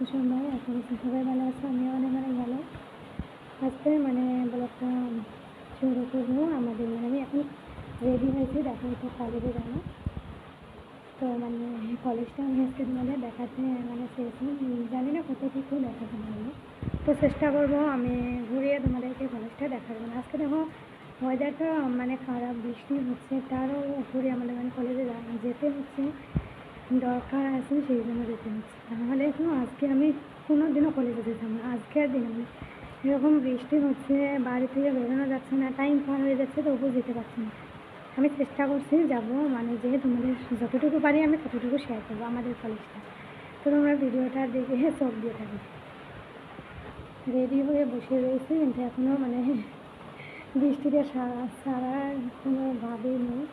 আছো সবাই? আশা করছি সবাই ভালো আছো, আমিও অনেক অনেক ভালো। আজকে ব্লগটা শুরু করবো। আমি এখন রেডি হয়েছি, দেখো তো কলেজে যাবো। তো কলেজটা আমি আজকে তোমাদের দেখাতে চেয়েছি, জানি না কতটুকু দেখাতে পারবো। তো চেষ্টা করবো আমি ঘুরিয়ে তোমাদেরকে কলেজটা দেখাবো। আজকে দেখো ওয়েদারটা খারাপ, বৃষ্টি হচ্ছে, তারও উপরে আমাদের কলেজে যেতে হচ্ছে, দরকার আছে, সেই জন্য যেতে হচ্ছে। নাহলে তো আজকে আমি কোনো দিনও কলেজে যেতাম না। আজকের দিনে এরকম বৃষ্টি হচ্ছে, বাড়ি থেকে বেরোনো যাচ্ছে না, টাইম পার হয়ে যাচ্ছে, তবুও যেতে পারছি না। আমি চেষ্টা করছি যাবো, যে তোমাদের যতটুকু পারি আমি ততটুকু শেয়ার করবো আমাদের কলেজটা। তো তোমরা ভিডিওটা দেখে চোখ দিয়ে থাকবে। রেডি হয়ে বসে রয়েছি, কিন্তু এখনও বৃষ্টিতে সারার কোনো ভাবই নেই।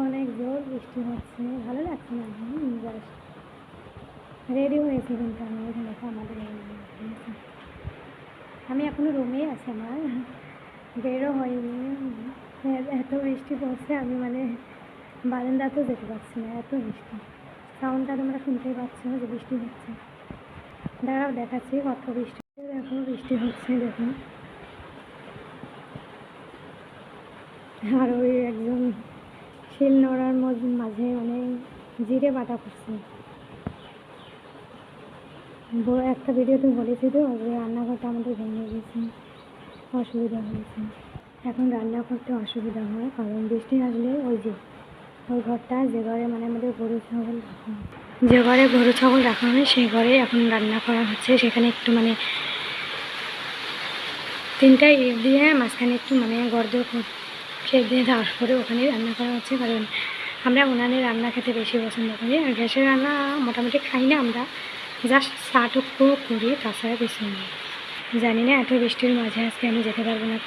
অনেক জোর বৃষ্টি হচ্ছে, ভালো লাগছে না। জাস্ট রেডি হয়েছি, কিন্তু আমি দেখো আমাদের আমি এখনও রুমেই আছি, আমার বেরো হয়নি। এত বৃষ্টি পড়ছে, আমি বারান্দাতেও যেতে পারছি না, এত বৃষ্টি। সাউন্ডটা তোমরা শুনতেই পাচ্ছ যে বৃষ্টি হচ্ছে। দাঁড়াও দেখাচ্ছি কত বৃষ্টি। দেখো বৃষ্টি হচ্ছে, দেখুন। আর ওই একজন শিল নোড়ার মাঝে জিরে বাটা করছে। একটা ভিডিওতে বলেছি তো যে রান্নাঘরটা আমাদের ভেঙে গেছে, অসুবিধা হয়েছে। এখন রান্না করতে অসুবিধা হয়, কারণ বৃষ্টি আসলে ওই ঘরটা যে ঘরে আমাদের গরু ছাগল রাখা হয়, যে ঘরে গরু ছাগল রাখা হয় সেই ঘরে এখন রান্না করা হচ্ছে। সেখানে একটু তিনটা ইট দিয়ে মাঝখানে একটু গর্দ খেয়ে দিয়ে তারপরে ওখানে রান্না করা হচ্ছে। কারণ আমরা উনানে রান্না খেতে বেশি পছন্দ করি, আর গ্যাসের রান্না মোটামুটি খাই না আমরা, জাস্ট চাটুকু করি, তাছাড়া কিছু নেই। জানি না এত বৃষ্টির মাঝে আজকে আমি যেতে পারবো না।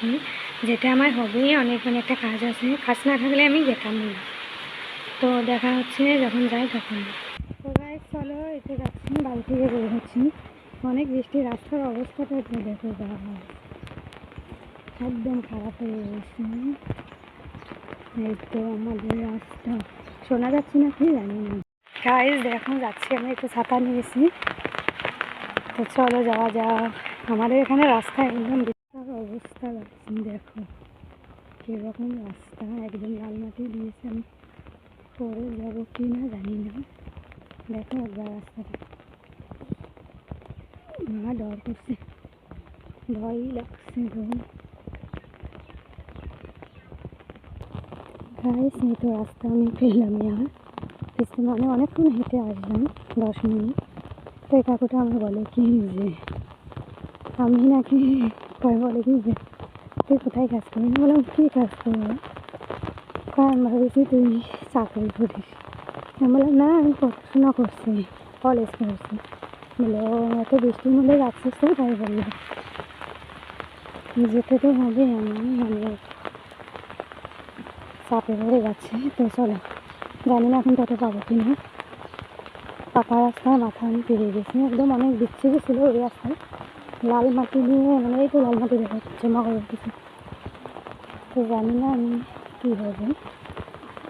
যেতে আমার হবে, অনেক একটা কাজ আছে, কাজ না থাকলে আমি যেতাম না। তো দেখা হচ্ছে যখন যাই তখন। তো গাইস চলো, এতে যাচ্ছি, বাড়ি থেকে বের হচ্ছি। অনেক বৃষ্টি, রাস্তার অবস্থাটা একটু দেখো, যা হয় একদম খারাপ হয়ে গেছে। এই তো আমাদের রাস্তা, শোনা যাচ্ছে না কি জানি না। গাইস দেখো যাচ্ছি, আমি একটু ছাতা নিয়েছি। তো চলো যাওয়া যাক। আমাদের এখানে রাস্তা একদম অবস্থা লাগছে, দেখো কীরকম রাস্তা, একদম লাল মাটি দিয়েছে। আমি পরে যাবো কি না জানি না। দেখো একবার রাস্তাটা, আমার ডর করছে, ভয়ই লাগছে গো। গাইস এই তো রাস্তা আমি পেলাম, আর পিছনে অনেকক্ষণ হেঁটে আসলাম, 10 মিনিট। তো এই কাকুটা আমার বলে কি যে আমি নাকি বলে কি যে তুই কোথায় কাজ করি? বললাম কী কাজ করবো? কারণ ভাবেছি তুই চাকরি করিস। আমি বললাম না, আমি পড়াশোনা করছি, কলেজ করছি। বলে ও এত বৃষ্টির মধ্যে যাচ্ছিস তো? তাই বললো যেতে তো হবে, আমি চাপে পড়ে যাচ্ছি। তো চলো, জানি না এখন টোটো পাবো কি না। পাকা রাস্তায় মাথা আমি পেরিয়ে গেছি, একদম অনেক বিচ্ছিরি ছিল ওই রাস্তায়, লাল মাটি দিয়ে এই তো লাল মাটি দেখা জমা করে দিচ্ছি। তো জানি না আমি কী হবে,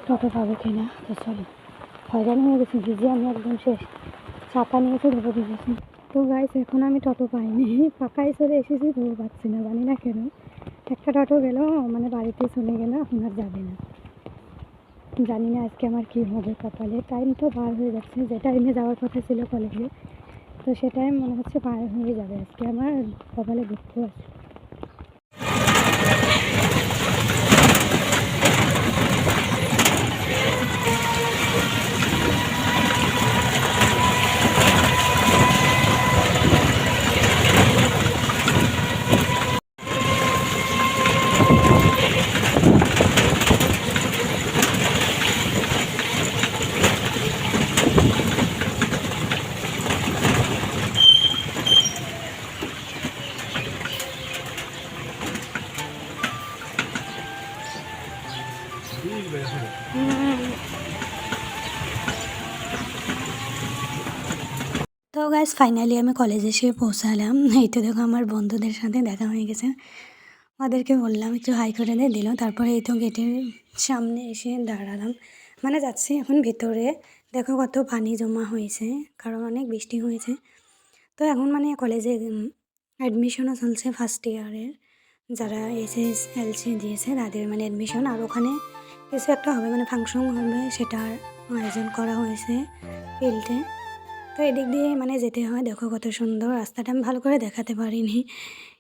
টোটো পাবো কি না। তো চলো, হয়রান হয়ে গেছি, ভিজে আমি একদম শেষ। ছাতা নিয়েছি, ধরে ভিজেছি। তো গাইস এখন আমি টোটো পাইনি, পাকায় চলে এসেছি, তবু পাচ্ছি না, জানি না কেন। একটা টোটো গেল, বাড়িতে চলে গেল, এখন আর যাবে না। জানি না আজকে আমার কী হবে কপালে। টাইম তো পার হয়ে যাচ্ছে, যে টাইমে যাওয়ার কথা ছিল কলেজে, তো সে টাইম মনে হচ্ছে পার হয়ে যাবে। আজকে আমার কপালে দুঃখ আছে। তো গাইস ফাইনালি আমি কলেজে এসে পৌঁছালাম। এই তো দেখো আমার বন্ধুদের সাথে দেখা হয়ে গেছে, ওদেরকে বললাম একটু হাই করে দিল। তারপরে এই তো গেটের সামনে এসে দাঁড়ালাম, যাচ্ছি এখন ভেতরে। দেখো কত পানি জমা হয়েছে, কারণ অনেক বৃষ্টি হয়েছে। তো এখন মানে কলেজে অ্যাডমিশনও চলছে ফার্স্ট ইয়ারের, যারা এসএসএলসি দিয়েছে তাদের মানে অ্যাডমিশন। আর ওখানে কিছু একটা হবে, মানে ফাংশন হবে, সেটার আয়োজন করা হয়েছে ফিল্ডে। তো এদিক দিয়ে মানে যেতে হয়। দেখো কত সুন্দর রাস্তাটা, আমি ভালো করে দেখাতে পারিনি,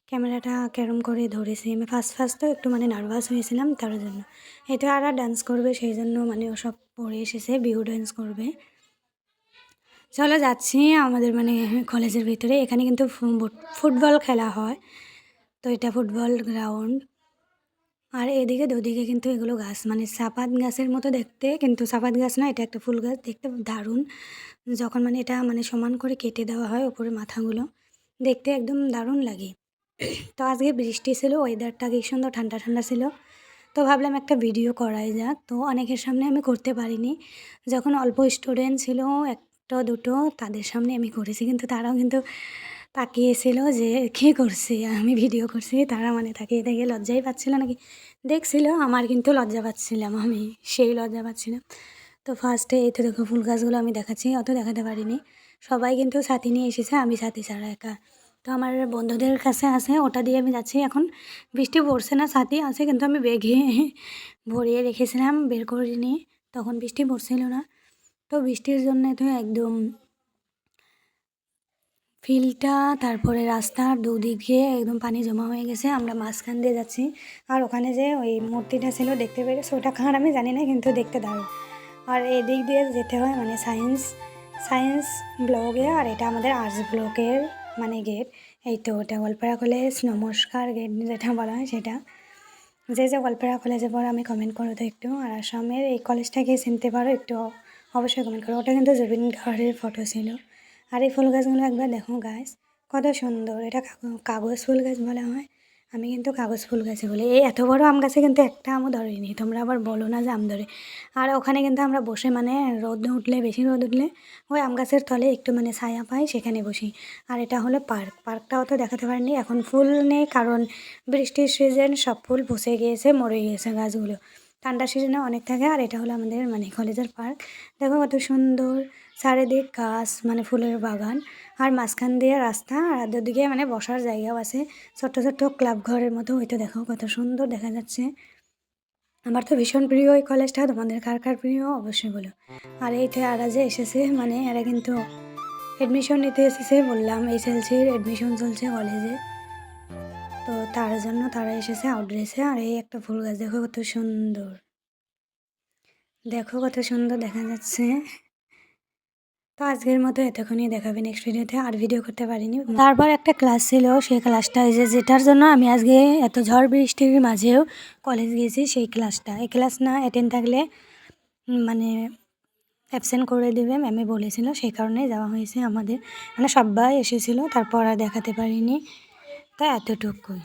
ক্যামেরাটা কেরম করে ধরেছি। আমি ফার্স্ট তো একটু মানে নার্ভাস হয়েছিলাম, তার জন্য। এটা আর ডান্স করবে, সেই জন্য মানে ওসব পরে এসেছে, বিহু ডান্স করবে। চলো যাচ্ছি আমাদের মানে কলেজের ভিতরে। এখানে কিন্তু ফুটবল খেলা হয়, তো এটা ফুটবল গ্রাউন্ড। আর এদিকে দুদিকে কিন্তু এগুলো গাছ, মানে চাপাত গাছের মতো দেখতে, কিন্তু চাপাত গাছ না, এটা একটা ফুল গাছ, দেখতে দারুণ। যখন মানে এটা মানে সমান করে কেটে দেওয়া হয় ওপরে মাথাগুলো, দেখতে একদম দারুণ লাগে। তো আজকে বৃষ্টি ছিল, ওয়েদারটা কি সুন্দর ঠান্ডা ঠান্ডা ছিল, তো ভাবলাম একটা ভিডিও করাই যাক। তো অনেকের সামনে আমি করতে পারিনি, যখন অল্প স্টুডেন্ট ছিল একটা দুটো, তাদের সামনে আমি করেছি, কিন্তু তারাও কিন্তু তাকিয়েছিল যে কী করছি, আমি ভিডিও করছি, তারা মানে তাকিয়ে থেকে লজ্জাই পাচ্ছিল নাকি দেখছিল, আমার কিন্তু লজ্জা পাচ্ছিলাম, আমি সেই লজ্জা পাচ্ছিলাম। তো ফার্স্টে এই তো দেখো ফুল গাছগুলো আমি দেখাচ্ছি, অত দেখাতে পারিনি। সবাই কিন্তু ছাতি নিয়ে এসেছে, আমি ছাতি ছাড়া একা। তো আমার বন্ধুদের কাছে আছে, ওটা দিয়ে আমি যাচ্ছি। এখন বৃষ্টি পড়ছে না, ছাতি আছে, কিন্তু আমি ব্যাগে ভরিয়ে রেখেছিলাম, বের করিনি, তখন বৃষ্টি পড়ছিল না। তো বৃষ্টির জন্য তো একদম ফিল্ডটা, তারপরে রাস্তার দুদিকে একদম পানি জমা হয়ে গেছে। আমরা মাঝখান দিয়ে যাচ্ছি, আর ওখানে যে ওই মূর্তিটা ছিল দেখতে পেরেছি, ওটা কার আমি জানি না, কিন্তু দেখতে দারুণ। আর এদিক দিয়ে যেতে হয় মানে সায়েন্স ব্লকে, আর এটা আমাদের আর্টস ব্লকের মানে গেট। এই তো ওটা গল্পারা কলেজ নমস্কার গেট যেটা বলা হয় সেটা। যে গল্পারা কলেজে পড়ে আমি কমেন্ট করো তো একটু, আর আসামের এই কলেজটাকে চিনতে পারো একটু অবশ্যই কমেন্ট করো। ওটা কিন্তু জুবিন গার্গের ফটো ছিল। আর এই ফুল গাছগুলো একবার দেখো গাছ কত সুন্দর, এটা কাগজ ফুল গাছ বলা হয়, আমি কিন্তু কাগজ ফুল গাছে বলি। এই এত বড় আম গাছে কিন্তু একটা আমও ধরেনি, তোমরা আবার বলো না যে আম ধরে। আর ওখানে কিন্তু আমরা বসে মানে রোদ উঠলে, বেশি রোদ উঠলে ওই আম গাছের তলে একটু মানে ছায়া পাই, সেখানে বসি। আর এটা হলো পার্কটাও তো দেখাতে পারিনি, এখন ফুল নেই, কারণ বৃষ্টির সিজন, সব ফুল পচে গিয়েছে, মরে গিয়েছে গাছগুলো। ঠান্ডার সিজনে অনেক থাকে। আর এটা হলো আমাদের মানে কলেজের পার্ক, দেখো কত সুন্দর, চারিদিক গাছ, মানে ফুলের বাগান, আর মাঝখান দিয়ে রাস্তা, আর দুদিকে মানে বসার জায়গাও আছে, ছোট্ট ছোট্ট ক্লাব ঘরের মতো। হয়তো দেখো কত সুন্দর দেখা যাচ্ছে। আমার তো ভীষণ প্রিয় এই কলেজটা, তোমাদের কার কার প্রিয় অবশ্যই বলো। আর এইটা এরা যে এসেছে, মানে এরা কিন্তু অ্যাডমিশন নিতে এসেছে, বললাম এসএলসির অ্যাডমিশন চলছে কলেজে, তো তার জন্য তারা এসেছে আউটড্রেসে। আর এই একটা ফুল গাছ দেখো কত সুন্দর, দেখো কত সুন্দর দেখা যাচ্ছে। তো আজকের মতো এতক্ষণই, দেখাবে নেক্সট ভিডিওতে। আর ভিডিও করতে পারিনি, তারপর একটা ক্লাস ছিল, সেই ক্লাসটা যেটার জন্য আমি আজকে এত ঝড় বৃষ্টির মাঝেও কলেজ গিয়েছি, সেই ক্লাসটা। এই ক্লাস না অ্যাটেন্ড থাকলে মানে অ্যাবসেন্ট করে দেবে ম্যামে বলেছিল, সেই কারণেই যাওয়া হয়েছে আমাদের, মানে সবাই এসেছিলো, তারপর আর দেখাতে পারিনি। তা এতটুকুই।